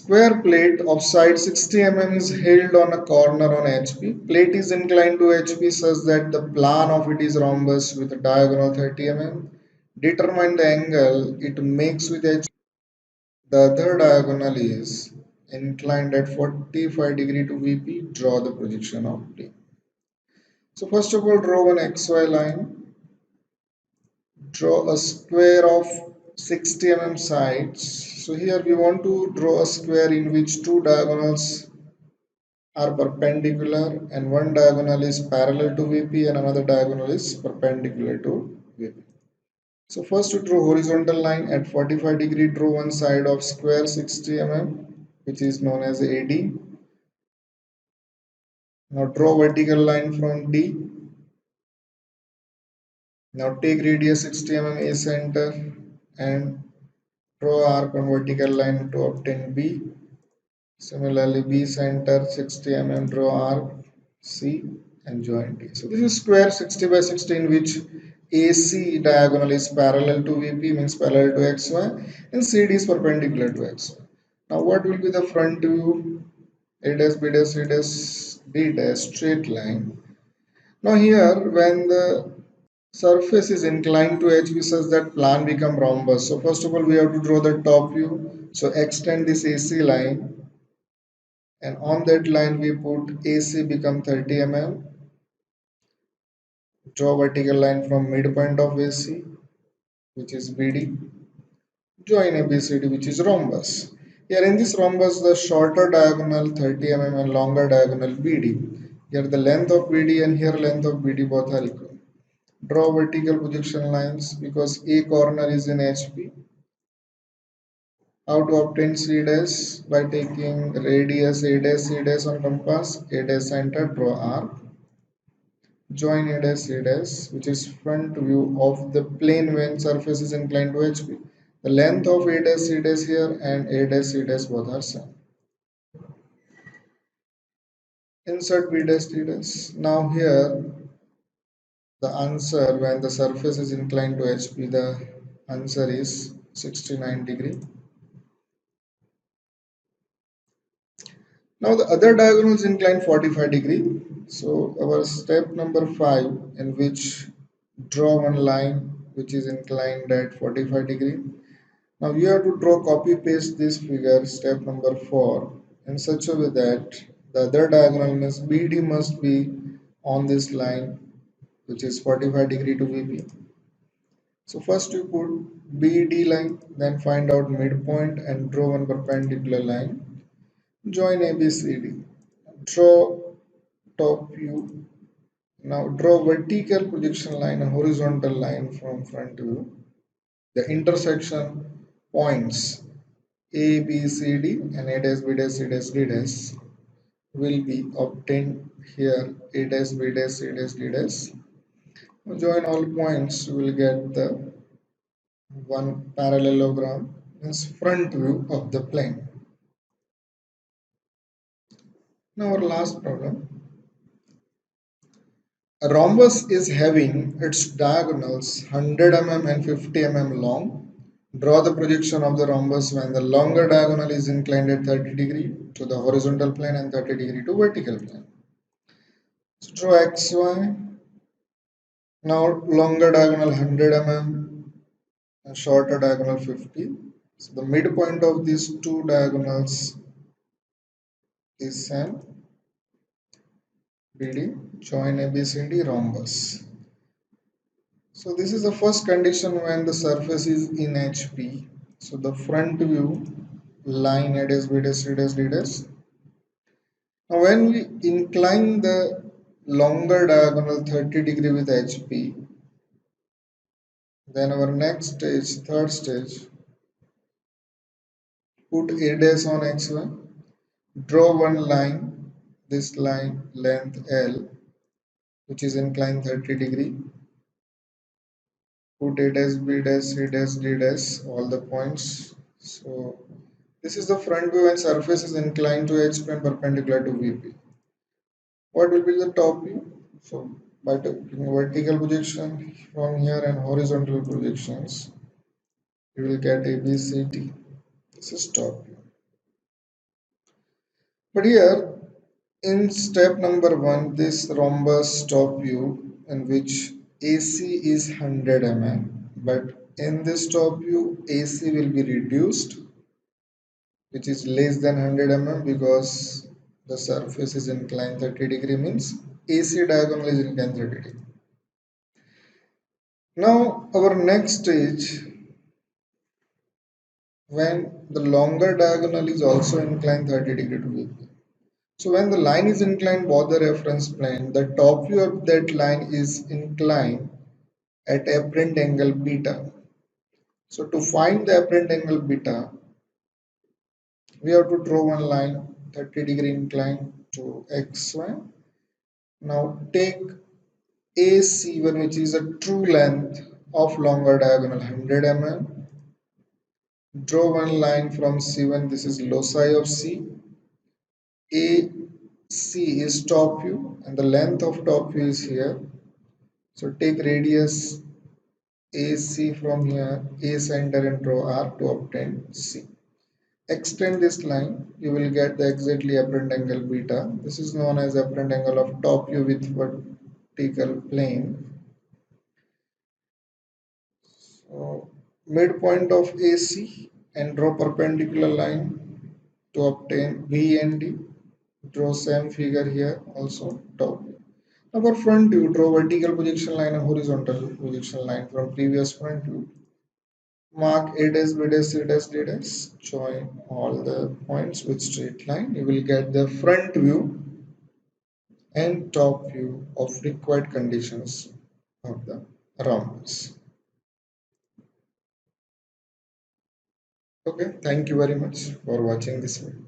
Square plate of side 60 mm is held on a corner on HP. Plate is inclined to HP such that the plan of it is rhombus with a diagonal 30 mm. Determine the angle it makes with HP. The other diagonal is inclined at 45 degree to VP. Draw the projection of plane. So first of all, draw an XY line. Draw a square of 60 mm sides. So here we want to draw a square in which two diagonals are perpendicular and one diagonal is parallel to VP and another diagonal is perpendicular to VP. So first to draw horizontal line at 45 degree, draw one side of square 60 mm which is known as AD. Now draw vertical line from D. Now take radius 60 mm A center and draw arc on vertical line to obtain B. Similarly, B center 60 mm, draw arc C and join D. So this is square 60 by 60 in which AC diagonal is parallel to VP, means parallel to XY, and CD is perpendicular to XY. Now what will be the front view? A dash, B dash, C dash, D dash, straight line. Now here when the surface is inclined to HB such that plan become rhombus. So first of all we have to draw the top view. So extend this AC line and on that line we put AC become 30 mm. Draw vertical line from midpoint of AC which is BD. Join ABCD which is rhombus. Here in this rhombus the shorter diagonal 30 mm and longer diagonal BD. Here the length of BD and here length of BD both are equal. Draw vertical projection lines because A corner is in HP. How to obtain C dash? By taking radius A dash C dash on compass, A dash center, draw arc. Join A dash C dash, which is front view of the plane when surface is inclined to HP. The length of A dash C dash here and A dash C dash both are same. Insert B dash C dash. Now here the answer when the surface is inclined to HP, the answer is 69 degree. Now the other diagonal is inclined 45 degree. So our step number 5 in which draw one line which is inclined at 45 degree. Now you have to draw copy paste this figure step number 4 in such a way that the other diagonal means BD must be on this line which is 45 degree to VP. So first you put BD line, then find out midpoint and draw one perpendicular line. Join ABCD. Draw top view. Now draw vertical projection line and horizontal line from front view. The intersection points A, B, C, D and A dash, B dash, C dash, D dash will be obtained here. A dash, B dash, C dash, D dash. Join all points, you will get the one parallelogram, means front view of the plane. Now our last problem. A rhombus is having its diagonals 100 mm and 50 mm long. Draw the projection of the rhombus when the longer diagonal is inclined at 30 degree to the horizontal plane and 30 degree to vertical plane. So draw XY. Now longer diagonal 100 mm and shorter diagonal 50. So the midpoint of these two diagonals is same. BD. Join ABCD rhombus. So this is the first condition when the surface is in HP. So the front view line A dash, B dash, C dash, D dash. Now when we incline the longer diagonal 30 degree with HP, then our next stage, third stage, put A dash on XY, draw one line, this line length L, which is inclined 30 degree. Put A dash, B dash, C dash, D dash, all the points. So this is the front view and surface is inclined to HP and perpendicular to VP. What will be the top view? So by taking vertical projection from here and horizontal projections, you will get ABCD. This is top view. But here in step number one, this rhombus top view in which AC is 100 mm, but in this top view AC will be reduced, which is less than 100 mm because the surface is inclined 30-degree means AC diagonal is inclined 30-degree. Now our next stage, when the longer diagonal is also inclined 30-degree to VP. So when the line is inclined both the reference plane, the top view of that line is inclined at apparent angle beta. So to find the apparent angle beta, we have to draw one line 30-degree incline to XY. Now take AC1, which is a true length of longer diagonal 100 mm. Draw one line from C1, this is loci of C. AC is top view and the length of top view is here. So take radius AC from here, A center and draw R to obtain C. Extend this line, you will get the exactly apparent angle beta. This is known as apparent angle of top view with vertical plane. So midpoint of AC and draw perpendicular line to obtain V and D. Draw same figure here also top view. Now for front view, draw vertical projection line and horizontal projection line from previous front view. Mark A dash, B dash, C dash, D dash. Join all the points with straight line. You will get the front view and top view of required conditions of the rhombus. Okay, thank you very much for watching this video.